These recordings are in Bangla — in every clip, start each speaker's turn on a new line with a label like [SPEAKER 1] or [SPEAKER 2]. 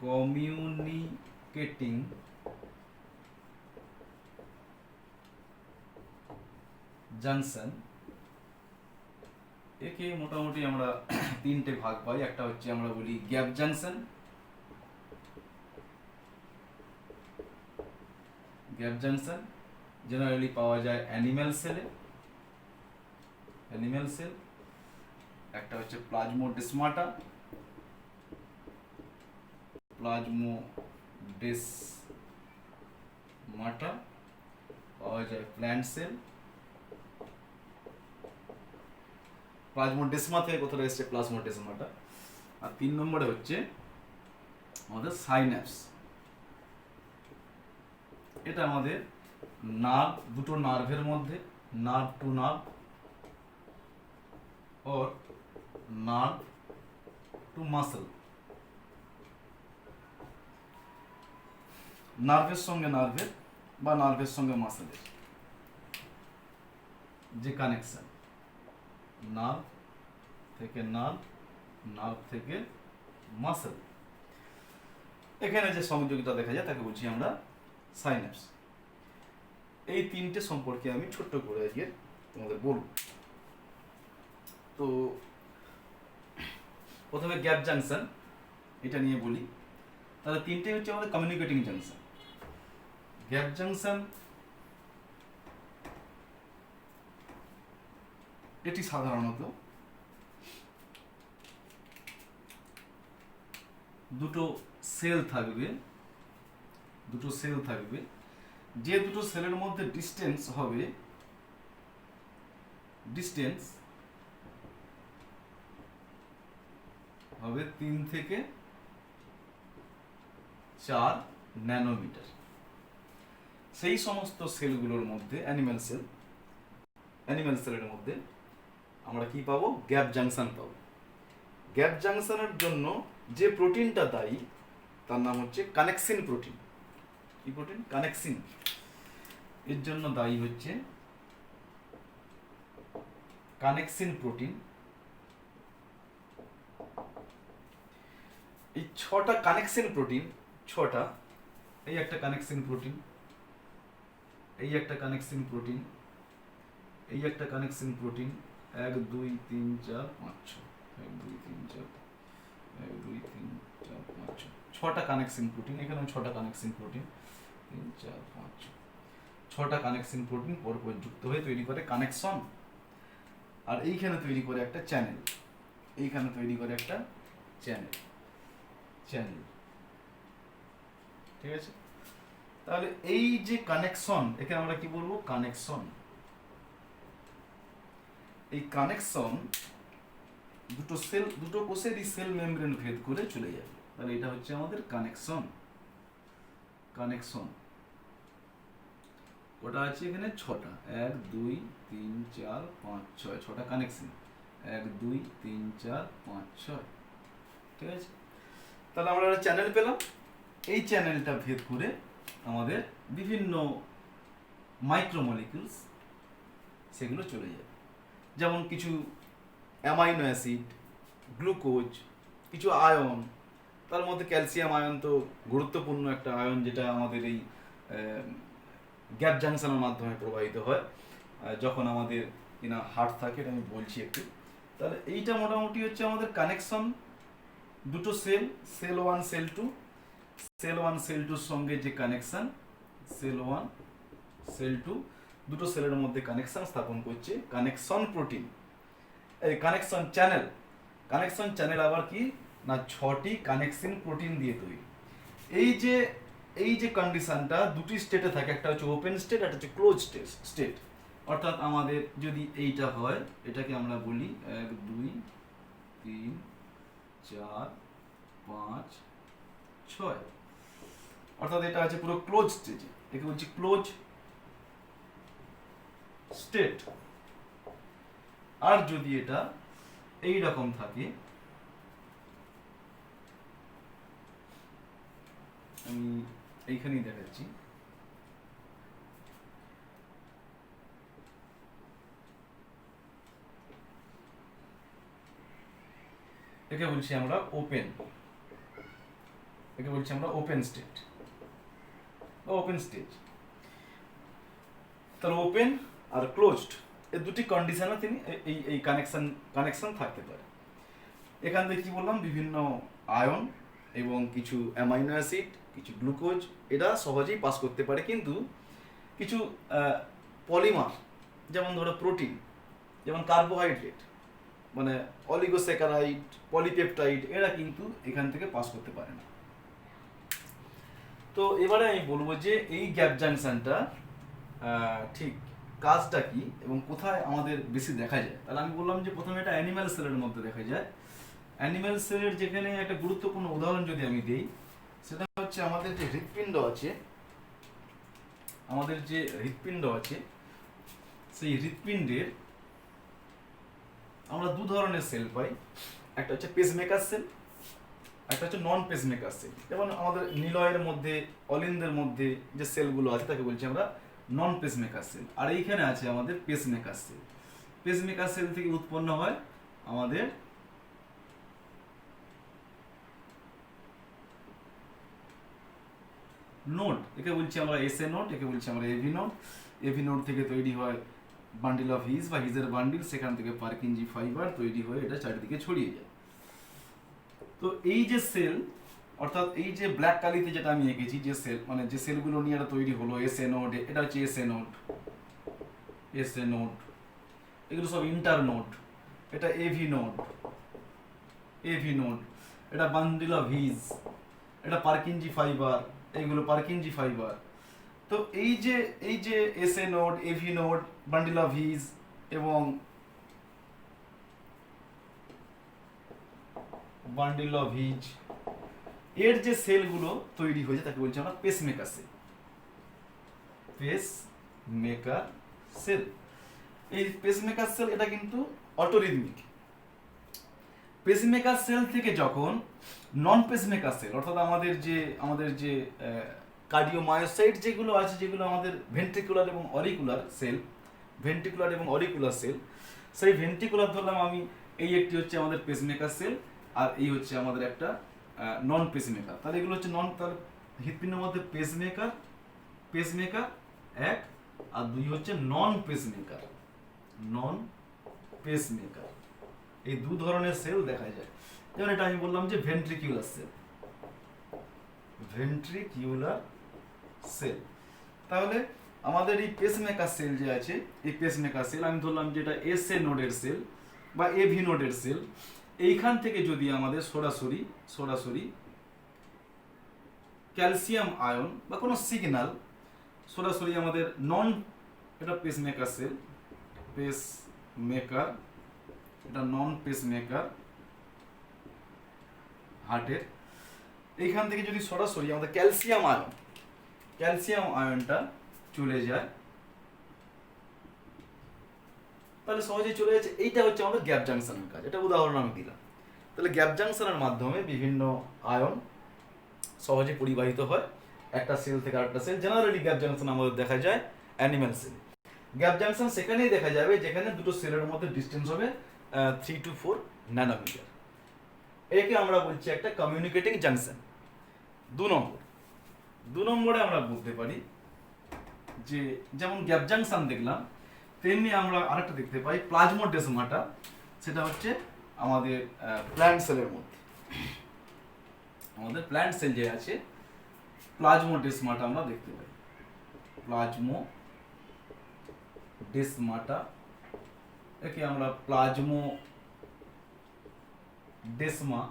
[SPEAKER 1] কমিউনিকেটিং জাংশন, একে মোটামুটি আমরা তিনটে ভাগ পাই। একটা হচ্ছে আমরা বলি gap junction, gap junction generally পাওয়া যায় অ্যানিম্যাল সেল। একটা হচ্ছে প্লাজমোডেসমাটা, পাওয়া যায় প্ল্যান্ট সেল। প্লাজমোডেসমা থেকে কোথাও এসছে প্লাজমোডেসমাটা। আর 3 নম্বরে হচ্ছে আমাদের সাইন্যাপস। এটা আমাদের নার্ভ, দুটো নার্ভের মধ্যে, nerve to nerve or nerve to muscle, নার্ভের সঙ্গে নার্ভের বা নার্ভের সঙ্গে মাসেলের যে কানেকশন, নার্ভ থেকে নার্ভ, নার্ভ থেকে মাসেল, এখানে যে সংযোগটা দেখা যায় তাকে বলছি আমরা সাইন্যাপস। এই তিনটে সম্পর্কে আমি ছোট্ট করে আজকে তোমাদের বলবো। তো প্রথমে গ্যাপ জাংশন, এটা নিয়ে বলি। তাহলে তিনটে হচ্ছে আমাদের কমিউনিকেটিং জাংশন। গ্যাপ জাংশন এটি সাধারণত দুটো সেল থাকবে, যে দুটো সেলের মধ্যে ডিস্টেন্স হবে, হবে 3 থেকে 4 ন্যানোমিটার। সেই সমস্ত সেলগুলোর মধ্যে অ্যানিম্যাল সেলের মধ্যে আমরা কি পাবো? গ্যাপ জাংশন পাবো। গ্যাপ জাংশনের জন্য যে প্রোটিনটা দায়ী তার নাম হচ্ছে কানেক্সিন প্রোটিন। কি প্রোটিন? কানেক্সিন। এর জন্য দায়ী হচ্ছে কানেক্সিন প্রোটিন। এই 6টা কানেক্সিন প্রোটিন, 6টা, এই একটা কানেক্সিন প্রোটিন, এই একটা কানেক্সিন প্রোটিন, এই একটা কানেক্সিন প্রোটিন, 1 2 3 4 5 6, 1 2 3 4, 1 2 3 4 5 6, 6টা কানেক্সিন প্রোটিন। এখানে 6টা কানেক্সিন প্রোটিন, 3 4 5 6টা কানেক্সিন প্রোটিন পরপর যুক্ত হয়ে তৈরি করে কানেকশন। আর এইখানে তৈরি করে একটা চ্যানেল, চ্যানেল। ঠিক আছে? তাহলে এই যে কানেকশন, এখানে আমরা কি বলবো? কানেকশন। এই কানেকশন দুটো কোষেরই সেল মেমব্রেন ভেদ করে চলে যাবে। তাহলে এটা হচ্ছে আমাদের কানেকশন। ওটা আছে এখানে 6টা, 1 2 3 4 5 6, 6টা কানেকশন, 1 2 3 4 5 6। ঠিক আছে? তাহলে আমরা একটা চ্যানেল পেলাম। এই চ্যানেলটা ভেদ করে আমাদের বিভিন্ন মাইক্রোমলিকিউলস সেগুলো চলে যাবে। যেমন কিছু অ্যামাইনো অ্যাসিড, গ্লুকোজ, কিছু আয়ন, তার মধ্যে ক্যালসিয়াম আয়ন তো গুরুত্বপূর্ণ একটা আয়ন, যেটা আমাদের এই গ্যাপ জাংশনের মাধ্যমে প্রবাহিত হয় যখন আমাদের কিনা হার্ট থাকে। এটা আমি বলছি একটু। তাহলে এইটা মোটামুটি হচ্ছে আমাদের কানেকশন। দুটো সেল 1 সেল 2, সেল 1 সেল 2 সঙ্গে যে কানেকশন, সেল 1 সেল 2, দুটো সেলের মধ্যে কানেকশন স্থাপন করছে কানেকশন প্রোটিন। এই কানেকশন চ্যানেল আবার কি না 6টি কানেকশন প্রোটিন দিয়ে তৈরি। এই যে কন্ডিশনটা দুটি স্টেটে থাকে, একটা হচ্ছে ওপেন স্টেট, একটা হচ্ছে ক্লোজ স্টেট। অর্থাৎ আমাদের যদি এইটা হয়, এটাকে আমরা বলি 1 2 3 4 5 6, অর্থাৎ এটা আছে পুরো ক্লোজ স্টেজে, একে বলছি ক্লোজ স্টেট। আর যদি এটা এই রকম থাকে, আমি এইখানেই দেখাচ্ছি, একে বলছি আমরা ওপেন একে বলছি আমরা ওপেন স্টেট বা ওপেন স্টেজ। তাহলে ওপেন আর ক্লোজড এই দুটি কন্ডিশনে তিনি এই কানেকশন থাকতে পারে। এখান থেকে কি বললাম, বিভিন্ন আয়ন এবং কিছু অ্যামাইনো অ্যাসিড, কিছু গ্লুকোজ এটা সহজেই পাস করতে পারে, কিন্তু কিছু পলিমার যেমন ধরো প্রোটিন, যেমন কার্বোহাইড্রেট, মানে অলিগোস্যাকারাইড, পলিপেপটাইড, এরা কিন্তু এখান থেকে পাস করতে পারে না। তো এবারে আমি বলবো যে এই গ্যাপ জাংশনটা ঠিক কাজটা কি এবং কোথায় আমাদের বেশি দেখা যায়। তাহলে আমি বললাম যে প্রথমে এটা অ্যানিম্যাল সেলের মধ্যে দেখা যায়। অ্যানিম্যাল সেলের যেখানে একটা গুরুত্বপূর্ণ উদাহরণ যদি আমি দিই, সেটা হচ্ছে আমাদের যে হৃৎপিণ্ড আছে, সেই হৃৎপিণ্ডের আমরা দু ধরনের সেল পাই। একটা হচ্ছে পেসমেকার সেল, একটা হচ্ছে নন পেসমেকার সেল। যেমন আমাদের নিলয়ের মধ্যে, অলিন্দের মধ্যে যে সেলগুলো আছে তাকে বলছি আমরা নন পেসমেকার সেল। আর এইখানে আছে আমাদের পেসমেকার সেল। পেসমেকার সেল থেকে উৎপন্ন হয় আমাদের নোড, একে বলছি আমরা এসএ নোড, একে বলছি আমরা এভি নোড। এভি নোড থেকে তৈরি হয় বান্ডিল অফ হিজ বা হিজের বান্ডিল, সেখান থেকে পারকিনজি ফাইবার তৈরি হয়ে এটা চারিদিকে ছড়িয়ে যায়। তো এই যে সেল, অর্থাৎ এই যে ব্ল্যাক কালিতে যেটা আমি এঁকেছি যে সেল, মানে যে সেলগুলো নিয়ে এটা তৈরি হলো এসএ নোড, এটা হচ্ছে এসএ নোড, এগুলো সব ইন্টার নোড। এটা এভি নোড, এটা বান্ডিল অফ হিজ, এটা পারকিনজি ফাইবার, এইগুলো পারকিনজি ফাইবার। তো এই যে SA node, AV node, bundle of His এবং বান্ডিল অফ হিজ এর যে সেলগুলো তৈরি হয়েছে তাকে বলছি আমরা পেসমেকার সেল। এই পেসমেকার সেল এটা কিন্তু অটোরিদমিক। পেসমেকার সেল থেকে যখন নন পেসমেকার সেল, অর্থাৎ আমাদের যে কার্ডিওমায়োসাইট যেগুলো আছে, যেগুলো আমাদের ভেন্ট্রিকুলার এবং অরিকুলার সেল, সেই ভেন্ট্রিকুলার ধরলাম আমি, এই একটি হচ্ছে আমাদের পেসমেকার সেল, আর এই হচ্ছে আমাদের একটা নন পেসমেকার। তাহলে এগুলো হচ্ছে তাহলে হৃৎপিণ্ডের মধ্যে পেসমেকার এক, আর দুই হচ্ছে নন পেসমেকার। এই দু ধরনের সেল দেখা যায়। যেমন এটা আমি বললাম যে ভেন্ট্রিকুলার সেল। তাহলে আমাদের এই পেসমেকার সেল যে আছে, এই পেসমেকার সেল আমি ধরলাম যে এটা এসএ নোডের সেল বা এভি নোডের সেল। এইখান থেকে যদি আমাদের সরাসরি ক্যালসিয়াম আয়ন বা কোনো সিগন্যাল সরাসরি আমাদের এটা পেসমেকার সেল, এটা নন পেসমেকার হার্টের, এইখান থেকে যদি সরাসরি আমাদের ক্যালসিয়াম আয়নটা চলে যায়, তাহলে সহজে চলে যাচ্ছে। এইটা হচ্ছে আমাদের গ্যাপ জাংশনের কাজ। এটা উদাহরণ আমি দিলাম। তাহলে গ্যাপ জাংশনের মাধ্যমে বিভিন্ন আয়ন সহজে পরিবাহিত হয় একটা সেল থেকে আরেকটা সেল। জেনারেলি গ্যাপ জাংশন আমাদের দেখা যায় অ্যানিম্যাল সেল। গ্যাপ জাংশন সেখানেই দেখা যাবে যেখানে দুটো সেলের মধ্যে ডিসটেন্স হবে 3 to 4 ন্যানোমিটার। একে আমরা বলছি একটা কমিউনিকেটিং জাংশন। দু নম্বরে আমরা বলতে পারি যে যেমন গ্যাপ জাংশন দেখলাম, তেমনি আমরা আরেকটা দেখতে পাই প্লাজমোডেসমাটা। সেটা হচ্ছে আমাদের প্ল্যান্ট সেলের মধ্যে, আমাদের প্ল্যান্ট সেল যে আছে প্লাজমোডেসমাটা আমরা দেখতে পাই। প্লাজমোডেসমাটা, একে আমরা প্লাজমোডেসমা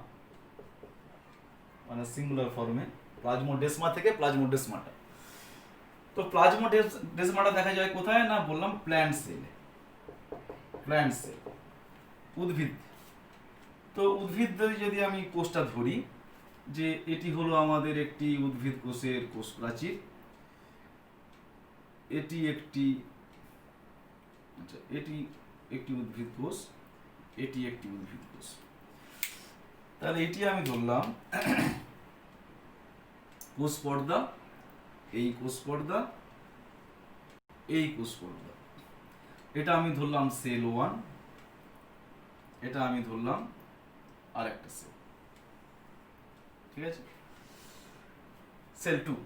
[SPEAKER 1] মানে সিঙ্গুলার ফর্মে, প্লাজমোডেসমা থেকে প্লাজমোডেসমাটা। তো প্লাজমোডেসমাটা দেখা যায় কোথায় না, বললাম প্ল্যান্ট সেল, উদ্ভিদ। তো উদ্ভিদ যদি আমি কোষটা ধরি, যে এটি হলো আমাদের একটি উদ্ভিদ কোষের কোষ প্রাচীর, এটি একটি উদ্ভিদ কোষ, এটি একটি উদ্ভিদ কোষ। তাহলে এটি আমি ধরলাম কোষ পর্দা, এই কোষ পর্দা, এটা আমি ধরলাম সেল 1, এটা আমি ধরলাম আরেকটা সেল। ঠিক আছে? সেল 2।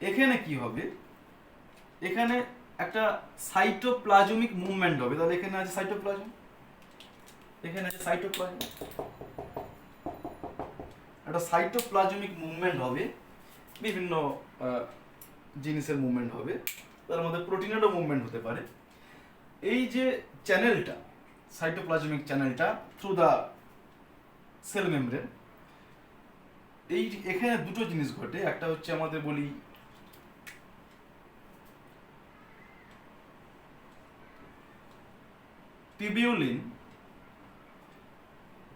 [SPEAKER 1] এখানে কি হবে, এখানে একটা সাইটোপ্লাজমিক মুভমেন্ট হবে। তাহলে এখানে আছে সাইটোপ্লাজম, এখানে আছে সাইটোপ্লাজম, একটা সাইটোপ্লাজমিক মুভমেন্ট হবে, বিভিন্ন জিনিসের মুভমেন্ট হবে, তার মধ্যে প্রোটিনেরও মুভমেন্ট হতে পারে। এই যে চ্যানেলটা, সাইটোপ্লাজমিক চ্যানেলটা থ্রু দা সেল মেমব্রেন, এই এখানে দুটো জিনিস ঘটে। একটা হচ্ছে আমাদের বলি টিবিউলিন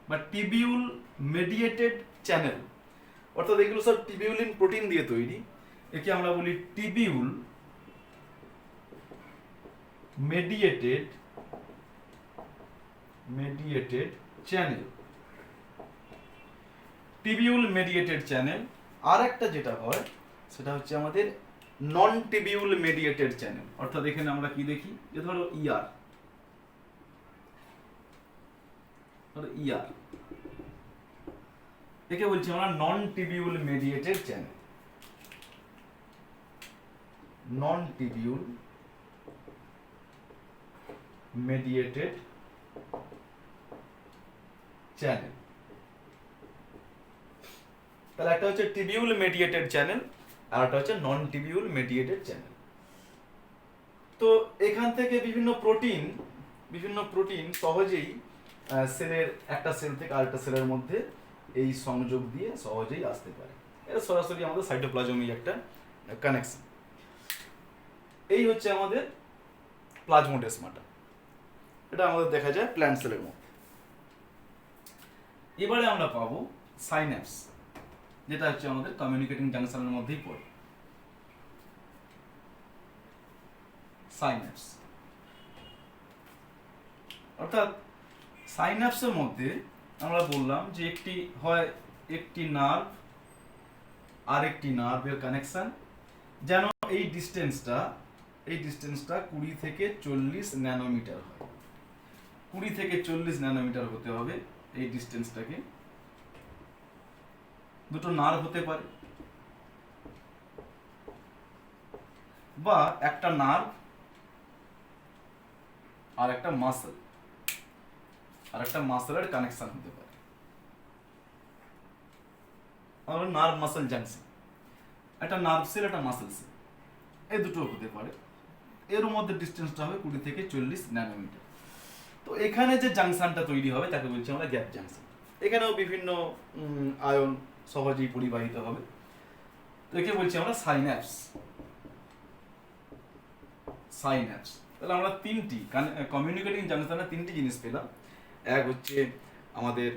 [SPEAKER 1] বা টিবিউল মেডিয়েটেড চ্যানেল, অর্থাৎ এগুলো সব টিবিউলিন প্রোটিন দিয়ে তৈরি। একে আমরা বলি tubule mediated channel, tubule mediated channel. আর একটা যেটা হয় সেটা হচ্ছে আমাদের নন টিবিউল মেডিয়েটেড চ্যানেল, অর্থাৎ এখানে আমরা কি দেখি, যে ধরো ইআর, একে বলছি আমরা নন টিবিউল মেডিয়েটেড চ্যানেল, নন টিবিউল মেডিয়েটেড চ্যানেল। তাহলে একটা হচ্ছে টিবিউল মেডিয়েটেড চ্যানেল, আর একটা হচ্ছে নন টিবিউল মেডিয়েটেড চ্যানেল। তো এখান থেকে বিভিন্ন প্রোটিন সহজেই সেলের, একটা সেল থেকে আরেকটা সেলের মধ্যে এই সংযোগ দিয়ে সহজেই আসতে পারে। এটা সরাসরি আমাদের সাইটোপ্লাজমিক একটা কানেকশন। এই হচ্ছে আমাদের প্লাজমোডেসমাটা, এটা আমাদের দেখা যায় প্ল্যান্ট সেলের মধ্যে। এবারে আমরা পাবো সাইন্যাপস, যেটা হচ্ছে আমাদের কমিউনিকেটিং জাংশনের মধ্যেই পড়ে। সাইন্যাপস অর্থাৎ সাইন্যাপসের মধ্যে আমরা বললাম যে একটি নার্ভ আর একটি নার্ভের কানেকশন, যেন এই ডিস্টেন্সটা 20 থেকে 40 ন্যানোমিটার হয়। 20 থেকে 40 ন্যানোমিটার হতে হবে এই ডিস্টেন্সটাকে। দুটো নার্ভ হতে পারে, বা একটা নার্ভ আর একটা মাসেলের কানেকশন হতে পারে। নার্ভ মাসেল জাংশন, একটা নার্ভ সেল, একটা মাসেল সেল, এই দুটো হতে পারে। এর মধ্যে ডিস্টেন্সটা হবে 20 থেকে 40 ন্যানোমিটার। তো এখানে যে জাংশনটা তৈরি হবে তাকে বলছি আমরা গ্যাপ জাংশন। এখানেও বিভিন্ন আয়ন সহজেই পরিবাহিত হবে, তো একে বলছি আমরা সাইন্যাপস। তাহলে আমরা তিনটি কমিউনিকেটিং জাংশনে তিনটি জিনিস পেলাম। এক হচ্ছে আমাদের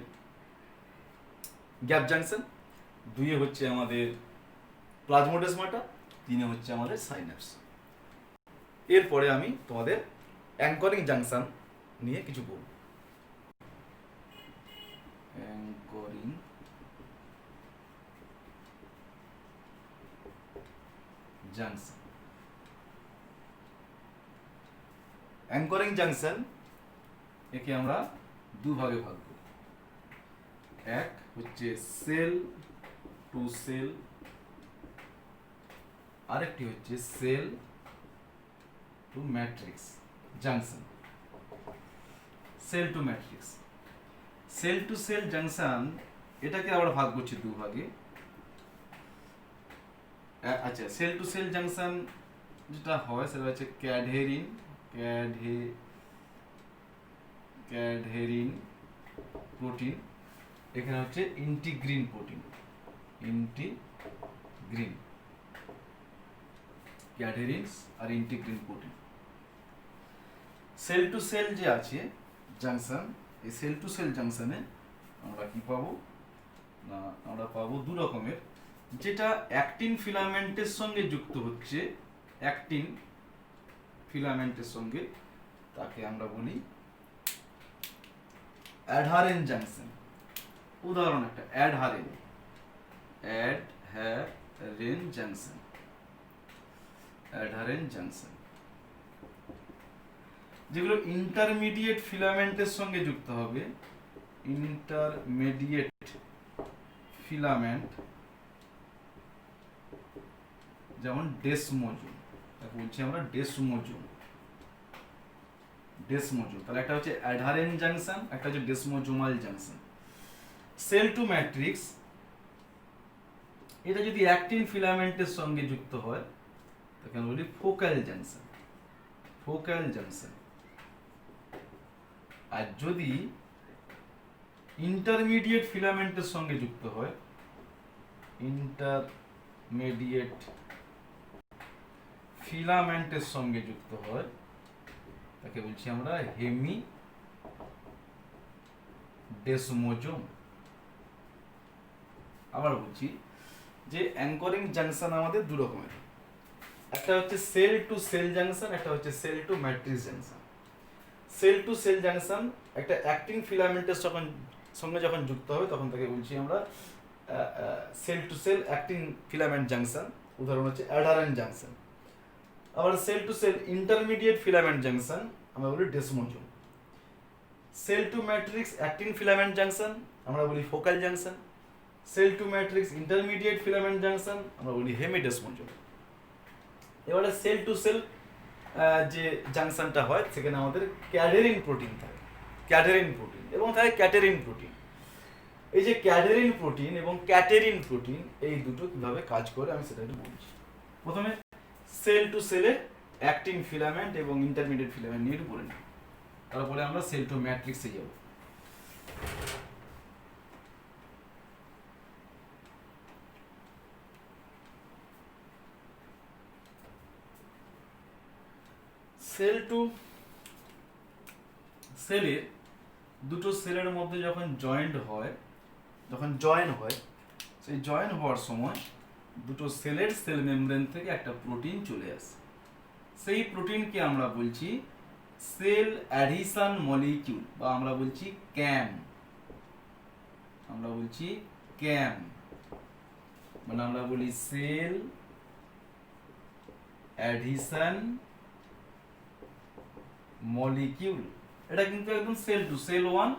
[SPEAKER 1] গ্যাপ জাংশন, দুইয়ে হচ্ছে আমাদের প্লাজমোডেসমাটা, তিনে হচ্ছে আমাদের সাইন্যাপস। এরপরে আমি তোমাদের অ্যাঙ্করিং জাংশন নিয়ে কিছু বলব। অ্যাঙ্করিং জাংশন, অ্যাঙ্করিং জাংশন একে আমরা দুভাগে ভাগ করি। এক হচ্ছে সেল টু সেল, আরেকটি হচ্ছে cell to matrix junction. Cell to matrix, cell to cell junction, এটাকে আমরা ভাগ করছি দুভাগে। আচ্ছা, সেল টু সেল জাংশন যেটা হয় সেটা হচ্ছে ক্যাডহেরিন প্রোটিন, এখানে হচ্ছে ইন্টিগ্রিন প্রোটিন, ক্যাডহেরিনস আর integrin protein. Cell to cell যে আছে জাংশন, এই সেল টু সেল জাংশনে আমরা কি পাবো না, আমরা পাবো দু রকমের। যেটা অ্যাক্টিন ফিলামেন্টের সঙ্গে যুক্ত হচ্ছে, অ্যাক্টিন ফিলামেন্টের সঙ্গে, তাকে আমরা বলি অ্যাডহারেন্ট জাংশন। উদাহরণ একটা অ্যাডহারেন্ট জাংশন, যেগুলো ইন্টারমিডিয়েট ফিলামেন্টের সঙ্গে যুক্ত হবে, ইন্টারমিডিয়েট ফিলামেন্ট যেমন ডেসমোজোম, তাকে বলছি আমরা ডেসমোজোম। তাহলে একটা হচ্ছে অ্যাডারেন্ট জাংশন, একটা হচ্ছে ডেসমোজোমাল জাংশন। সেল টু ম্যাট্রিক্স, এটা যদি অ্যাক্টিন ফিলামেন্টের সঙ্গে যুক্ত হয় তাকে আমরা বলি ফোকাল জাংশন। আর যদি ইন্টারমিডিয়েট ফিলামেন্টের সঙ্গে যুক্ত হয়, তাকে বলছি আমরা হেমি ডেসমোজোম। আবার বলছি যে অ্যাঙ্করিং জাংশন আমাদের দু রকমের, একটা হচ্ছে সেল টু সেল জাংশন, একটা হচ্ছে cell to matrix junction. Cell to cell junction actin অ্যাক্টিং ফিলামেন্টের সঙ্গে যখন যুক্ত হবে তখন তাকে বলছি আমরা cell to cell actin filament junction, উদাহরণ হচ্ছে অ্যাডারেন্ট জাংশন। আবার cell to cell intermediate filament junction আমরা বলি desmosome. Cell to matrix actin filament junction আমরা বলি focal junction. Cell to matrix intermediate filament junction আমরা বলি হেমিডেসমোজোম। এবারে সেল টু সেল যে জাংশনটা হয় সেখানে আমাদের ক্যাডেরিন প্রোটিন থাকে, এবং থাকে ক্যাটেরিন প্রোটিন। এই যে ক্যাডেরিন প্রোটিন এবং ক্যাটেরিন প্রোটিন এই দুটো কিভাবে কাজ করে আমি সেটা একটু বলছি। প্রথমে সেল টু সেলে অ্যাক্টিং ফিলামেন্ট এবং ইন্টারমিডিয়েট ফিলামেন্ট নিয়ে একটু পড়ে নিই, তারপরে আমরা সেল টু ম্যাট্রিক্সে যাব। সেল টু সেলের দুটো সেলের মধ্যে যখন জয়েন হয়, সেই জয়েন হওয়ার সময় দুটো সেলের সেল মেমব্রেন থেকে একটা প্রোটিন চলে আসে। সেই প্রোটিনকে আমরা বলছি সেল অ্যাডিশন মলিকিউল, বা আমরা বলছি ক্যাম। মানে আমরা বলি সেল অ্যাডিশন মলিকিউল। এটা কিন্তু একদম cell to, cell one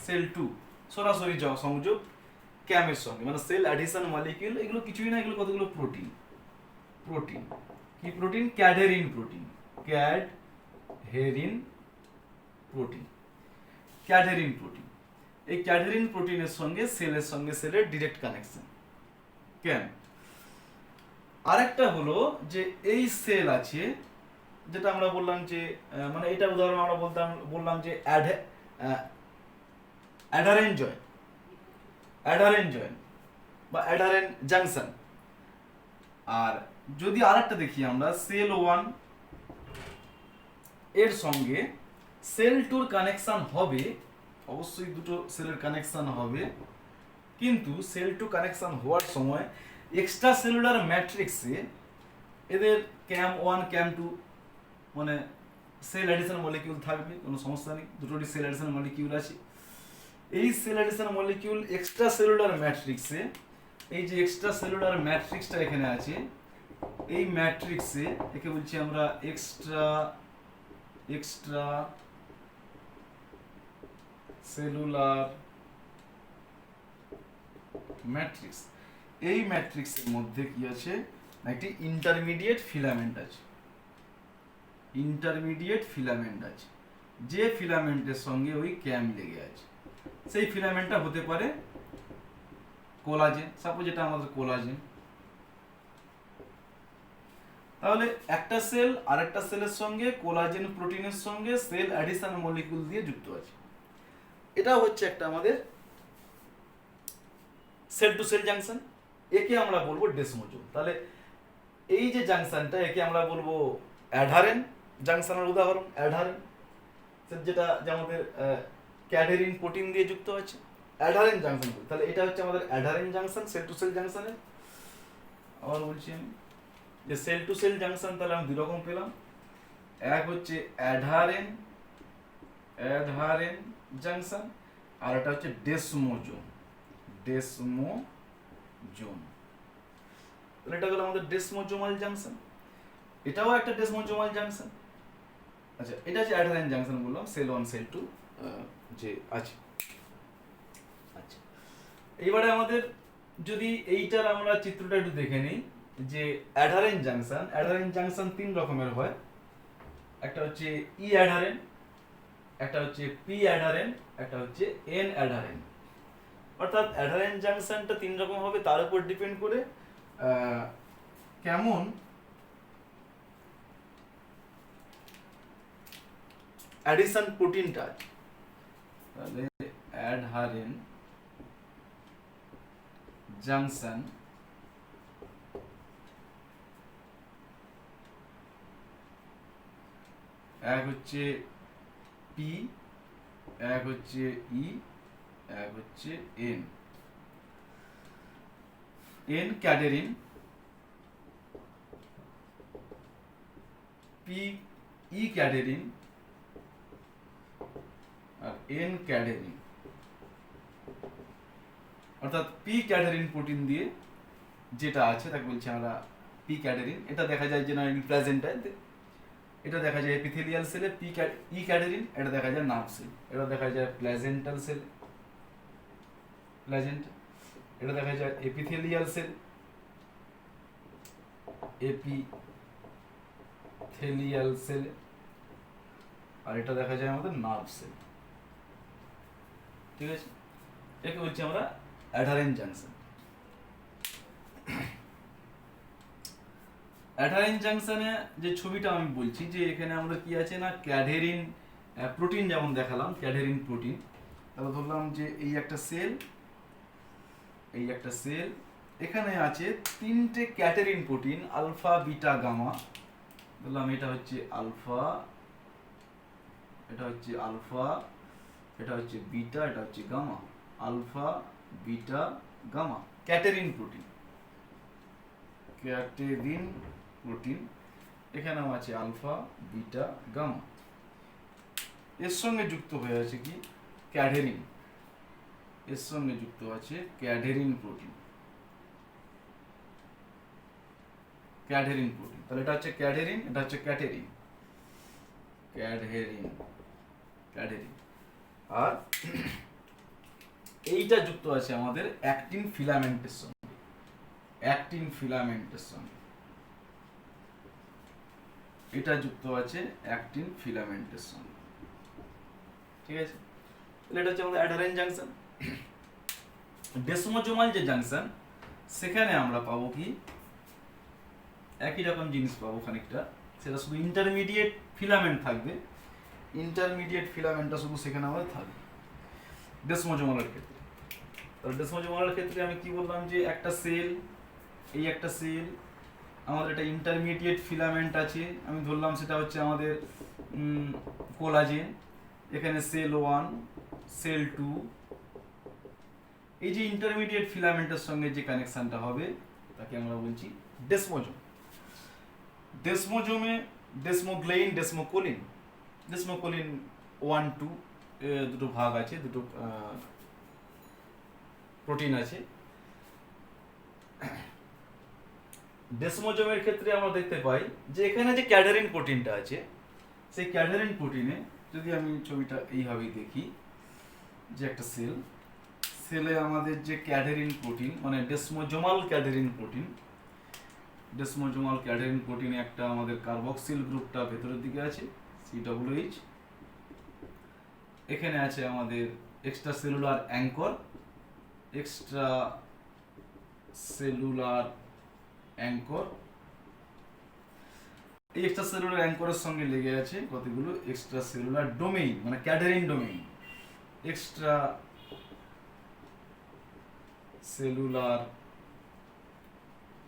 [SPEAKER 1] cell to সরাসরি সংযোগ ক্যামের সঙ্গে, মানে সেল অ্যাডিশন মলিকিউল। এগুলো কিছুই না, এগুলো কতগুলো প্রোটিন। কি প্রোটিন? ক্যাডহেরিন প্রোটিন। এই ক্যাডহেরিন প্রোটিনের সঙ্গে সেলের ডিরেক্ট কানেকশন কেন। আরেকটা হলো যে এই সেল আছে, যেটা আমরা বললাম যে মানে এটা উদাহরণ আমরা বললাম যে অ্যাডারেন্ট জয়েন্ট বা অ্যাডারেন্ট জাংশন। আর যদি আরেকটা দেখি আমরা সেল 1 এর সঙ্গে সেল 2 কানেকশন হবে, অবশ্যই দুটো সেলের কানেকশন হবে, কিন্তু সেল 2 কানেকশন হওয়ার সময় এক্সট্রা সেলুলার ম্যাট্রিক্সে এদের ক্যাম 1 ক্যাম 2 মানে সেল অ্যাডিশন মলিকিউল থাকবে, কোনো সমস্যা নেই, দুটোরই সেল অ্যাডিশন মলিকিউল আছে। এই cell adhesion molecule extracellular ম্যাট্রিক্সে, এই যে এক্সট্রা সেলুলার ম্যাট্রিক্সটা এখানে আছে, এই ম্যাট্রিক্সে একে বলছি আমরা এক্সট্রা সেলুলার ম্যাট্রিক্স। এই ম্যাট্রিক্সের মধ্যে কি আছে? একটি ইন্টারমিডিয়েট ফিলামেন্ট আছে, যে ফিলামেন্টের সঙ্গে ওই ক্যাম লেগে আছে। সেই ফিলামেন্টটা হতে পারে কোলাজেন, সাপোজ এটা আমাদের কোলাজেন। তাহলে একটা সেল আরেকটা সেলের সঙ্গে কোলাজেন প্রোটিনের সঙ্গে সেল অ্যাডিশন মলিকিউল দিয়ে যুক্ত আছে। এটা হচ্ছে একটা আমাদের সেল টু সেল জাংশন। একে আমরা বলবো ডেসমোজোম। তাহলে এই যে জাংশনটা, একে আমরা বলবো অ্যাডারেন্ট জাংশনের উদাহরণ। অ্যাডারেন্ট যেটা যে আমাদের ক্যাডহেরিন প্রোটিন দিয়ে যুক্ত আছে, অ্যাডারেন্ট জাংশন। তাহলে এটা হচ্ছে আমাদের অ্যাডারেন্ট জাংশন, সেল টু সেল জাংশনের। আবার বলছি আমি যে সেল টু সেল জাংশন তাহলে আমি দুই রকম পেলাম, এক হচ্ছে অ্যাডারেন্ট জাংশন, আর একটা হচ্ছে ডেসমোজোম। তাহলে এটা হলো আমাদের ডেসমোজোমাল জাংশন, এটাও একটা ডেসমোজোমাল জাংশন। আচ্ছা, এটা হচ্ছে অ্যাডারেন্ট জাংশন বললাম, সেল 1 সেল 2 যে আছে। আচ্ছা, এইবারে আমাদের যদি এইটার আমরা চিত্রটা একটু দেখে নিই, যে অ্যাডারেন্ট জাংশন তিন রকমের হয়। একটা হচ্ছে ই অ্যাডারেন্ট, একটা হচ্ছে পি অ্যাডারেন্ট, একটা হচ্ছে এন অ্যাডারেন্ট। অর্থাৎ অ্যাডারেন্ট জাংশনটা তিন রকম হবে, তার উপর ডিপেন্ড করে কেমন অ্যাডিশন প্রোটিনটা আছে। তাহলে অ্যাডহারেন্ট জাংশন এক হচ্ছে পি, এক হচ্ছে ই, এক হচ্ছে এন। এন ক্যাডেরিন, পি ই ক্যাডেরিন, আর এন ক্যাডেরিন। অর্থাৎ পি ক্যাডেরিন প্রোটিন দিয়ে যেটা আছে তাকে বলছি আমরা পি ক্যাডেরিন। এটা দেখা যায় জেনারেলি প্লাজেন্টায়, এটা দেখা যায় এপিথেলিয়াল সেলে পি ই ক্যাডেরিন, এটা দেখা যায় নার্ভ সেল, এটা দেখা যায় প্লাজেন্টাল সেল, প্লাজেন্টা, এটা দেখা যায় এপিথেলিয়াল সেল, এপিথেলিয়াল সেল, আর এটা দেখা যায় আমাদের নার্ভ সেল। ঠিক আছে, একে বলছি আমরা অ্যাডারেন্ট জাংশন। অ্যাডারেন্ট জাংশনে যে ছবিটা আমি বলছি, যে এখানে আমাদের কি আছে না, ক্যাডেরিন প্রোটিন যেমন দেখালাম, ক্যাডেরিন প্রোটিন। তাহলে ধরলাম যে এই একটা সেল, এই একটা সেল, এখানে আছে তিনটে ক্যাডেরিন প্রোটিন, আলফা বিটা গামা। বললাম এটা হচ্ছে আলফা, এটা হচ্ছে আলফা, এটা হচ্ছে বিটা, এটা হচ্ছে gamma. Alpha beta gamma catenin protein, catenin protein. এখানেও আছে আলফা বিটা গামা। এর সঙ্গে যুক্ত হয়ে আছে কি ক্যাডেরিন, এর সঙ্গে যুক্ত আছে ক্যাডেরিন প্রোটিন, ক্যাডেরিন প্রোটিন। তাহলে এটা হচ্ছে ক্যাডেরিন, এটা হচ্ছে ক্যাটেরিন, ক্যাডেরিন, ক্যাডেরিন। আর এইটা যুক্ত আছে আমাদের অ্যাক্টিন ফিলামেন্টের সঙ্গে, অ্যাক্টিন ফিলামেন্টের সঙ্গে এটা যুক্ত আছে অ্যাক্টিন ফিলামেন্টের সঙ্গে। ঠিক আছে, তাহলে এটা হচ্ছে আমাদের অ্যাডারেন্ট জাংশন। ডেসমোজোমাল যে জাংশন, সেখানে আমরা পাবো কি একই রকম জিনিস পাবো খানিকটা, সেটা শুধু ইন্টারমিডিয়েট ফিলামেন্ট থাকবে, ইন্টারমিডিয়েট ফিলামেন্টটা শুধু সেখানে আমাদের থাকবে ডেসমোজোমালের ক্ষেত্রে। তাহলে ডেসমোজোমালের ক্ষেত্রে আমি কি বললাম, যে একটা সেল, এই একটা সেল, আমাদের একটা ইন্টারমিডিয়েট ফিলামেন্ট আছে, আমি ধরলাম সেটা হচ্ছে আমাদের কোলাজেন। এখানে সেল 1, সেল 2, এই যে ইন্টারমিডিয়েট ফিলামেন্টের সঙ্গে যে কানেকশনটা হবে তাকে আমরা বলছি ডেসমোজোম। ডেসমোজোমে ডেসমোগ্লেইন, ডেসমোকোলিন, ডেসমোকোলিন 1, 2 দুটো ভাগ আছে, দুটো প্রোটিন আছে। ডেসমোজোমের ক্ষেত্রে আমরা দেখতে পাই যে এখানে যে ক্যাডারিন প্রোটিনটা আছে, সেই ক্যাডারিন প্রোটিনে যদি আমি ছবিটা এইভাবেই দেখি, যে একটা সেল, সেলে আমাদের যে ক্যাডারিন প্রোটিন মানে ডেসমোজোমাল ক্যাডারিন প্রোটিন, ডেসমোজোমাল ক্যাডারিন প্রোটিনে একটা আমাদের কার্বক্সিল গ্রুপটা ভেতরের দিকে আছে COOH। এখানে আছে আমাদের extra cellular anchor, extra cellular anchor. এই এক্সট্রা সেলুলার অ্যাঙ্করের সঙ্গে লেগে আছে কতগুলো এক্সট্রা সেলুলার ডোমেইন, মানে cadherin domain, extra cellular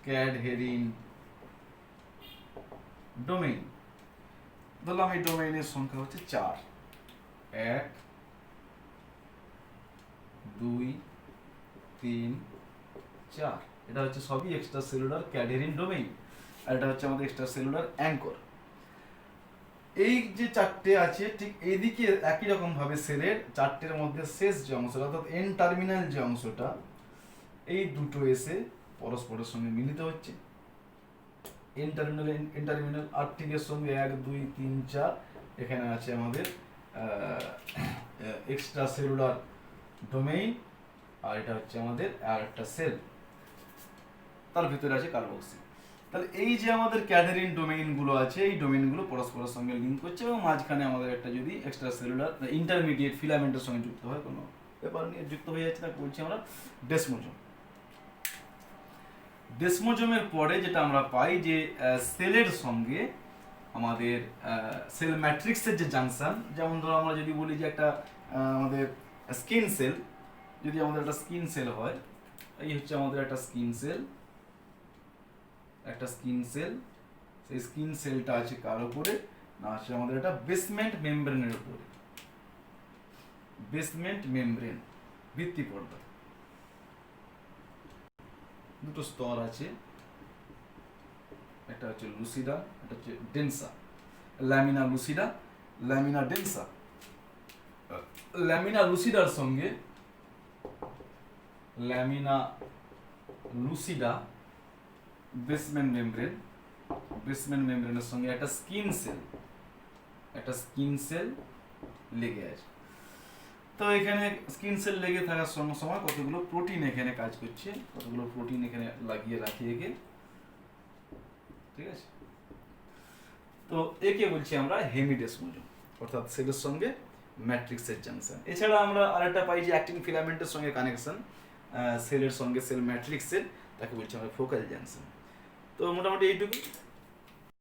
[SPEAKER 1] ক্যাডহেরিন domain. ধরলাম এই ডোমেইনের সংখ্যা হচ্ছে 4, 1, 2, 3, 4। এটা হচ্ছে সবই এক্সট্রা সেলুলার ক্যাডেরিন ডোমেইন, আর এটা হচ্ছে আমাদের এক্সট্রা সেলুলার অ্যাঙ্কর। এই যে চারটে আছে, ঠিক এইদিকে একই রকম ভাবে সেলের চারটের মধ্যে শেষ যে অংশটা, অর্থাৎ এন টার্মিনাল যে অংশটা, এই দুটো এসে পরস্পরের সঙ্গে মিলিত হচ্ছে। এন টার্মিনাল আর ঠিক এর সঙ্গে 1, 2, 3, 4 এখানে আছে আমাদের এক্সট্রা সেলুলার ডোমেইন, আর এটা হচ্ছে আমাদের আর একটা সেল। তার ভিতরে আছে কার্বক্সি। তাহলে এই যে আমাদের ক্যাডারিন ডোমেইনগুলো আছে, এই ডোমেইনগুলো পরস্পরের সঙ্গে লিঙ্ক করছে এবং মাঝখানে আমাদের একটা যদি এক্সট্রা সেলুলার ইন্টারমিডিয়েট ফিলামেন্টের সঙ্গে যুক্ত হয়, কোনো ব্যাপার নিয়ে যুক্ত হয়ে যাচ্ছে, তাকে বলছি আমরা ডেসমোজোম। ডেসমোজোমের পরে যেটা আমরা পাই যে সেলের সঙ্গে আমাদের সেল ম্যাট্রিক্সের যে জাংশন, যেমন ধরো আমরা যদি বলি যে একটা আমাদের স্কিন সেল, যদি আমাদের একটা স্কিন সেল হয়, এই হচ্ছে আমাদের একটা স্কিন সেল, সেই স্কিন সেলটা আছে কার উপরে না, আছে আমাদের একটা বেসমেন্ট মেমব্রেনের উপরে, বেসমেন্ট মেমব্রেন ভিত্তি পর্দা, দুটো স্তর আছে, একটা হচ্ছে লুসিডা, একটা হচ্ছে ডেন্সা, ল্যামিনা লুসিডা, ল্যামিনা ডেন্সা। ল্যামিনা লুসিডার সঙ্গে ল্যামিনা লুসিডা বেসমেন্ট মেমব্রেনের সঙ্গে একটা স্কিন সেল লেগে আছে। তো এখানে স্কিন সেল লেগে থাকার সঙ্গে সময় কতগুলো প্রোটিন এখানে কাজ করছে, কতগুলো প্রোটিন এখানে লাগিয়ে রাখি একে, ঠিক আছে। তো একে বলছি আমরা হেমিডেসমোজোম, অর্থাৎ সেলের সঙ্গে ম্যাট্রিক্সের জাংশন। এছাড়া আমরা আরেকটা পাই যে অ্যাক্টিন ফিলামেন্টের সঙ্গে কানেকশন, সেলের সঙ্গে সেল ম্যাট্রিক্সের, তাকে বলছি আমরা ফোকাল জাংশন। তো মোটামুটি এইটুকু।